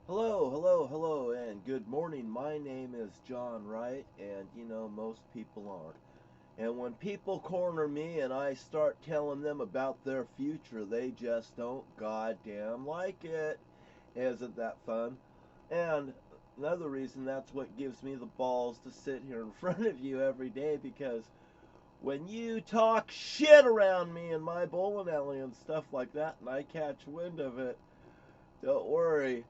Hello, hello, hello, and good morning. My name is John Wright, and most people aren't. And when people corner me and I start telling them about their future, they just don't goddamn like it. Isn't that fun? And another reason that's what gives me the balls to sit here in front of you every day because when you talk shit around me in my bowling alley and stuff like that, and I catch wind of it, don't worry.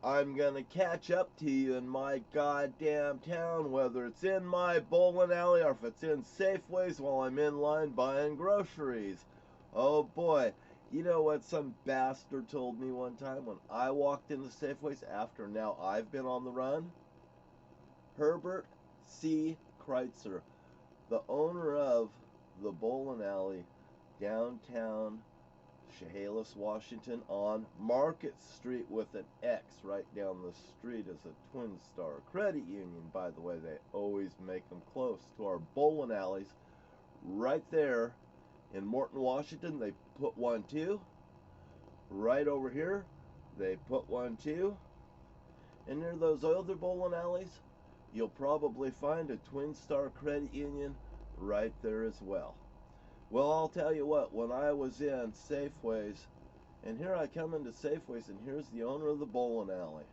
I'm gonna catch up to you in my goddamn town, whether it's in my bowling alley or if it's in Safeways while I'm in line buying groceries. Oh boy. You know what some bastard told me one time when I walked into Safeways after now I've been on the run? Herbert C. Kreitzer, the owner of the bowling alley downtown Chehalis, Washington, on Market Street with an X. Right down the street is a Twin Star Credit Union. By the way, they always make them close to our bowling alleys. Right there in Morton, Washington, they put one too. Right over here, they put one too. And near those other bowling alleys, you'll probably find a Twin Star Credit Union right there as well. Well, I'll tell you what, when I was in Safeways, and here I come into Safeways, and here's the owner of the bowling alley.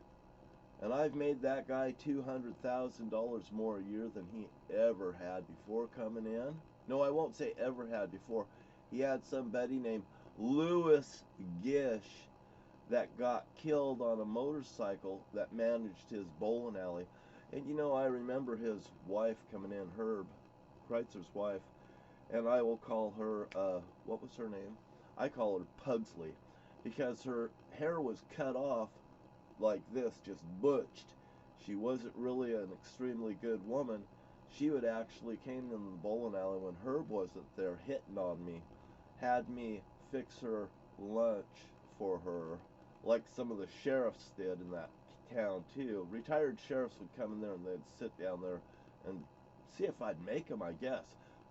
And I've made that guy $200,000 more a year than he ever had before coming in. No, I won't say ever had before. He had somebody named Louis Gish that got killed on a motorcycle that managed his bowling alley. And I remember his wife coming in, Herb, Kreitzer's wife, and I will call her, what was her name? I call her Pugsley, because her hair was cut off like this, just butched. She wasn't really an extremely good woman. She would actually came in the bowling alley when Herb wasn't there hitting on me, had me fix her lunch for her, like some of the sheriffs did in that town too. Retired sheriffs would come in there and they'd sit down there and see if I'd make them, I guess.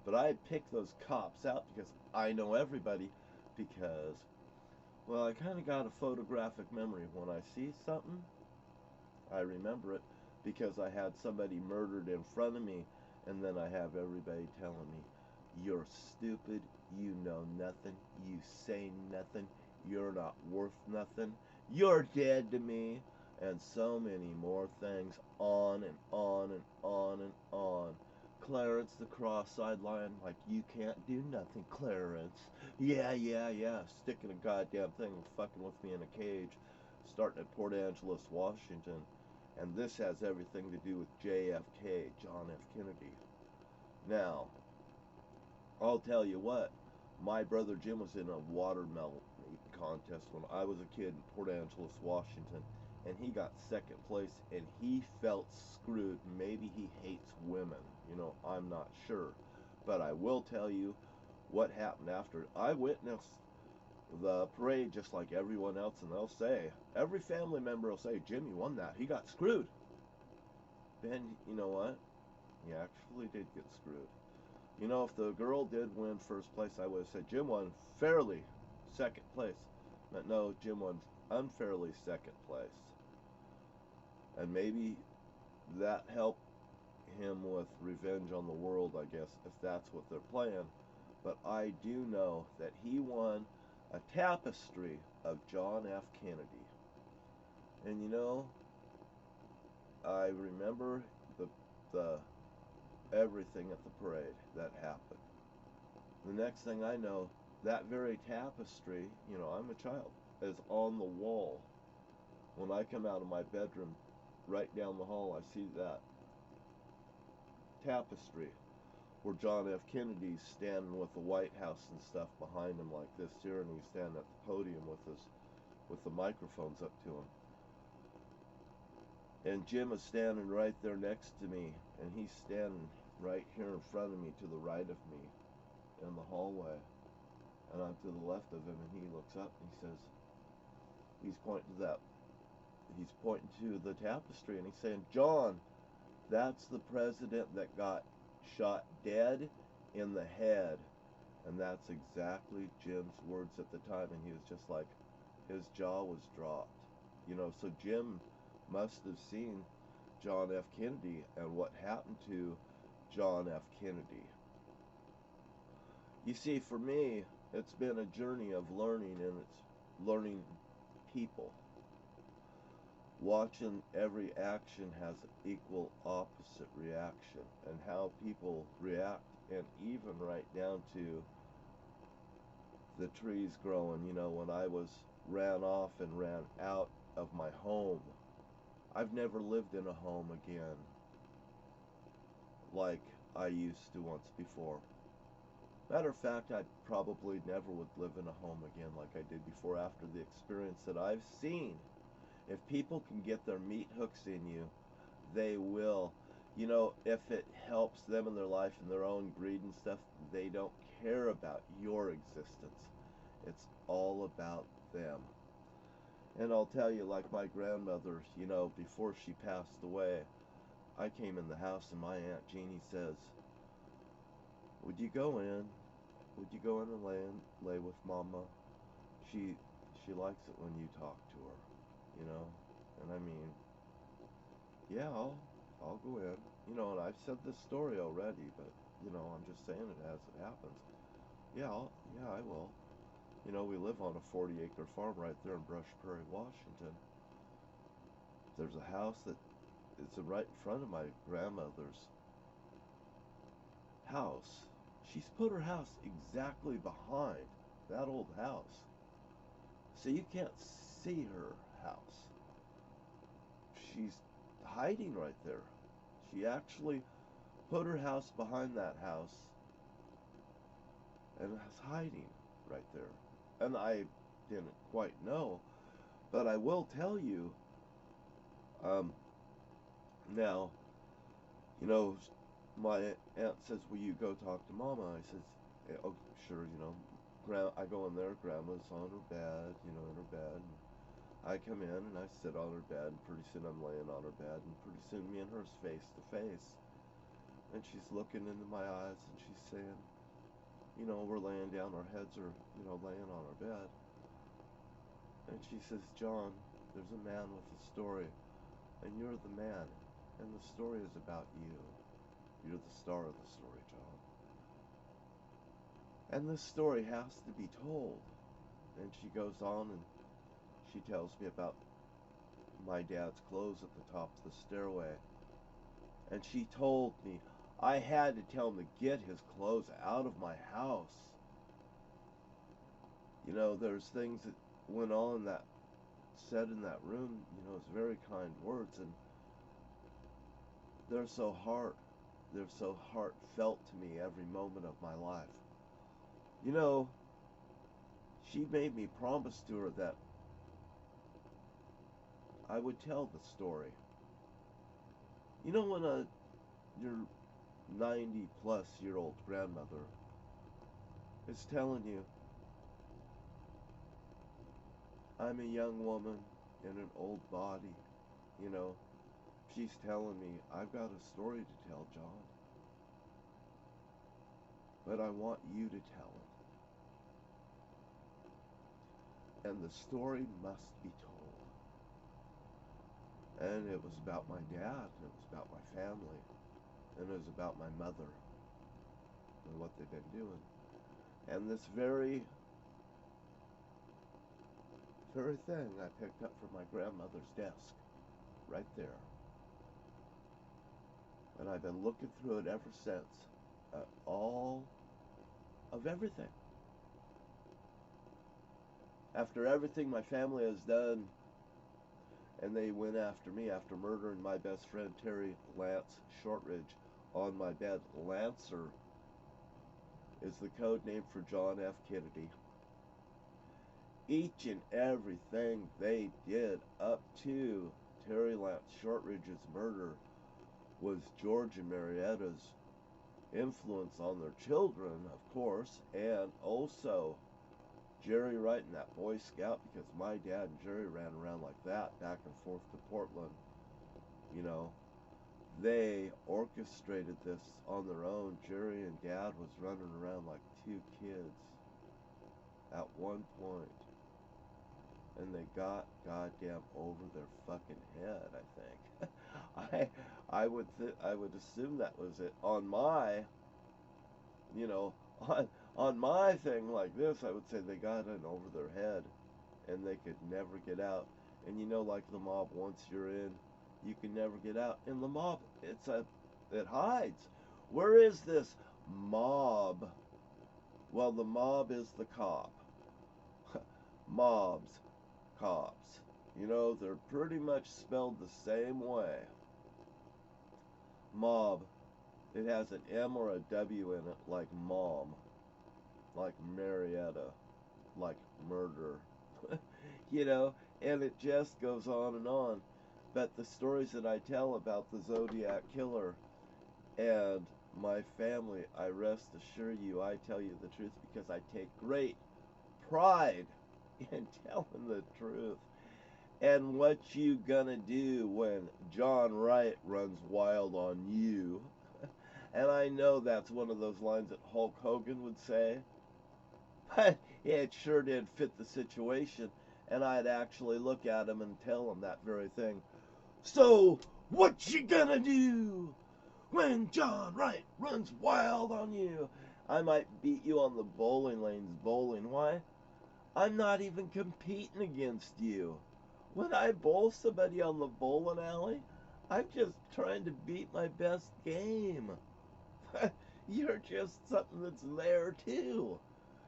But I'd pick those cops out because I know everybody because, well, I kind of got a photographic memory. When I see something, I remember it because I had somebody murdered in front of me, and then I have everybody telling me, "You're stupid, you know nothing, you say nothing, you're not worth nothing, you're dead to me," and so many more things, on and on and on and on. Clarence the cross-eyed lion, like, "You can't do nothing, Clarence." Yeah, yeah, yeah, sticking a goddamn thing and fucking with me in a cage, starting at Port Angeles, Washington. And this has everything to do with JFK, John F. Kennedy. Now, I'll tell you what, my brother Jim was in a watermelon contest when I was a kid in Port Angeles, Washington, and he got second place, and he felt screwed. Maybe he hates women, I'm not sure. But I will tell you what happened after. I witnessed the parade just like everyone else, and they'll say, every family member will say, "Jimmy won that. He got screwed." Ben, you know what? He actually did get screwed. If the girl did win first place, I would have said Jim won fairly second place. But no, Jim won unfairly second place. And maybe that helped him with revenge on the world, I guess, if that's what they're playing. But I do know that he won a tapestry of John F. Kennedy. And I remember the everything at the parade that happened. The next thing I know, that very tapestry, I'm a child, is on the wall. When I come out of my bedroom, right down the hall, I see that tapestry where John F. Kennedy's standing with the White House and stuff behind him like this here, and he's standing at the podium with the microphones up to him. And Jim is standing right there next to me, and he's standing right here in front of me to the right of me in the hallway. And I'm to the left of him, and he looks up and he says, he's pointing to the tapestry, and he's saying, "John, that's the president that got shot dead in the head." And that's exactly Jim's words at the time, and he was just like, his jaw was dropped. You know, so Jim must have seen John F. Kennedy and what happened to John F. Kennedy. You see, for me, it's been a journey of learning, and it's learning people. Watching every action has an equal opposite reaction, and how people react, and even right down to the trees growing. You know, when I ran off and ran out of my home, I've never lived in a home again like I used to once before. Matter of fact, I probably never would live in a home again like I did before, after the experience that I've seen. If people can get their meat hooks in you, they will. You know, if it helps them in their life and their own greed and stuff, they don't care about your existence. It's all about them. And I'll tell you, like my grandmother, you know, before she passed away, I came in the house and my Aunt Jeannie says, "Would you go in? Would you go in and lay with Mama? She likes it when you talk to her, you know." And I mean, yeah, I'll go in, you know. And I've said this story already, but you know, I'm just saying it as it happens. Yeah, I will. You know, we live on a 40-acre farm right there in Brush Prairie, Washington. There's a house that is right in front of my grandmother's house. She's put her house exactly behind that old house, so you can't see her house. She's hiding right there. She actually put her house behind that house and is hiding right there. And I didn't quite know, but I will tell you, now, you know, my aunt says, "Will you go talk to Mama?" I says, "Oh, sure," you know. I go in there, Grandma's on her bed, you know, in her bed. And I come in and I sit on her bed, and pretty soon I'm laying on her bed, and pretty soon me and her's face to face. And she's looking into my eyes, and she's saying, you know, we're laying down, our heads are, you know, laying on our bed. And she says, "John, there's a man with a story, and you're the man, and the story is about you. You're the star of the story, John. And this story has to be told." And she goes on and she tells me about my dad's clothes at the top of the stairway. And she told me I had to tell him to get his clothes out of my house. You know, there's things that went on that said in that room, you know, it's very kind words, and they're so heartfelt to me every moment of my life. You know, she made me promise to her that I would tell the story. You know, when your 90-plus-year-old grandmother is telling you, "I'm a young woman in an old body," you know, she's telling me, "I've got a story to tell, John, but I want you to tell it. And the story must be told." And it was about my dad, and it was about my family, and it was about my mother and what they've been doing. And this very thing I picked up from my grandmother's desk, right there. And I've been looking through it ever since, at all of everything. After everything my family has done, and they went after me after murdering my best friend Terry Lance Shortridge on my bed. Lancer is the code name for John F. Kennedy. Each and everything they did up to Terry Lance Shortridge's murder was George and Marietta's influence on their children, of course, and also Jerry Wright and that Boy Scout, because my dad and Jerry ran around like that back and forth to Portland. You know, they orchestrated this on their own. Jerry and Dad was running around like two kids at one point. and they got goddamn over their fucking head, I think. I would assume that was it. On my, you know, on my thing like this, I would say they got in over their head and they could never get out. And you know, like the mob, once you're in, you can never get out. And the mob, it hides. Where is this mob? Well, the mob is the cop. Mobs, cops. You know, they're pretty much spelled the same way. Mob, it has an M or a W in it, like mom, like Marietta, like murder. You know, and it just goes on and on. But the stories that I tell about the Zodiac killer and my family, I rest assure you, I tell you the truth because I take great pride in telling the truth. And what you gonna do when John Wright runs wild on you? And I know that's one of those lines that Hulk Hogan would say, but it sure did fit the situation, and I'd actually look at him and tell him that very thing. So, what you gonna do when John Wright runs wild on you? I might beat you on the bowling lanes bowling. Why? I'm not even competing against you. When I bowl somebody on the bowling alley, I'm just trying to beat my best game. You're just something that's there too.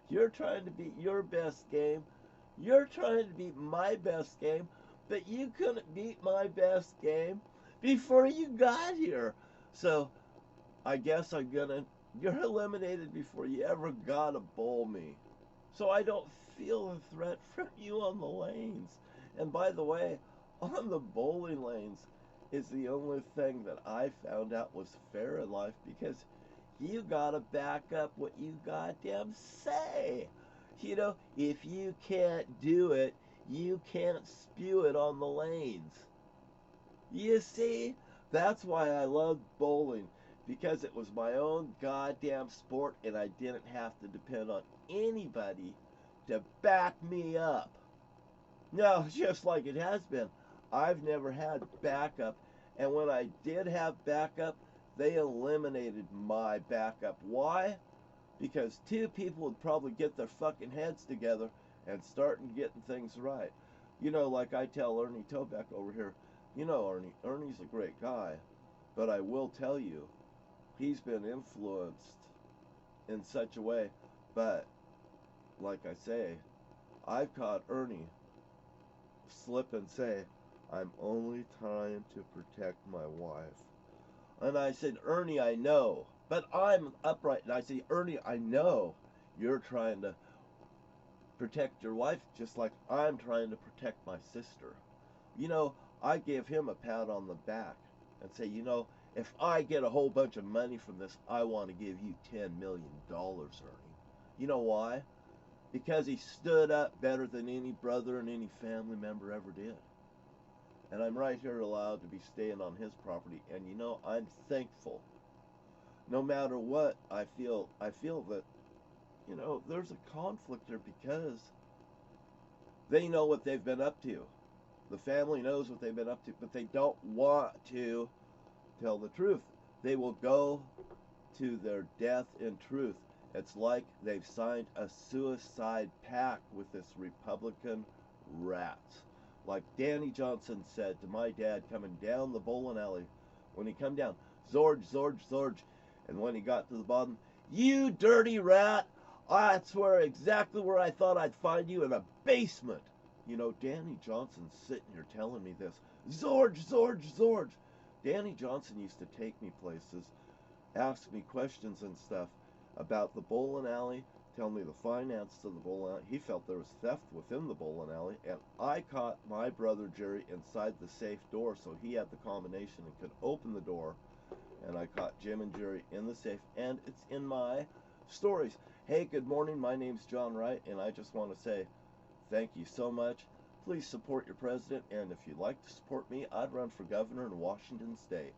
You're trying to beat your best game. You're trying to beat my best game, but you couldn't beat my best game before you got here. So I guess you're eliminated before you ever got to bowl me. So I don't feel a threat from you on the lanes. And by the way, on the bowling lanes is the only thing that I found out was fair in life, because you gotta back up what you goddamn say. You know, if you can't do it, you can't spew it on the lanes. You see, that's why I loved bowling, because it was my own goddamn sport and I didn't have to depend on anybody to back me up. No, just like it has been, I've never had backup, and when I did have backup, they eliminated my backup. Why? Because two people would probably get their fucking heads together and start getting things right. You know, like I tell Ernie Toback over here, you know, Ernie's a great guy, but I will tell you, he's been influenced in such a way. But like I say, I've caught Ernie slip and say, I'm only trying to protect my wife. And I said, Ernie, I know, but I'm upright. And I said, Ernie, I know you're trying to protect your wife just like I'm trying to protect my sister. You know, I gave him a pat on the back and say, you know, if I get a whole bunch of money from this, I want to give you $10 million, Ernie. You know why? Because he stood up better than any brother and any family member ever did. And I'm right here allowed to be staying on his property. And you know, I'm thankful. No matter what, I feel that, you know, there's a conflict there because they know what they've been up to. The family knows what they've been up to, but they don't want to tell the truth. They will go to their death in truth. It's like they've signed a suicide pact with this Republican rats. Like Danny Johnson said to my dad coming down the bowling alley, when he come down, Zorge, Zorge, Zorge, and when he got to the bottom, you dirty rat, that's exactly where I thought I'd find you, in a basement. You know, Danny Johnson's sitting here telling me this. Zorge, Zorge, Zorge. Danny Johnson used to take me places, ask me questions and stuff about the bowling alley, tell me the finance to the bowling alley. He felt there was theft within the bowling alley, and I caught my brother Jerry inside the safe door, so he had the combination and could open the door, and I caught Jim and Jerry in the safe, and it's in my stories. Hey, good morning, my name's John Wright, and I just want to say thank you so much. Please support your president, and if you'd like to support me, I'd run for governor in Washington State.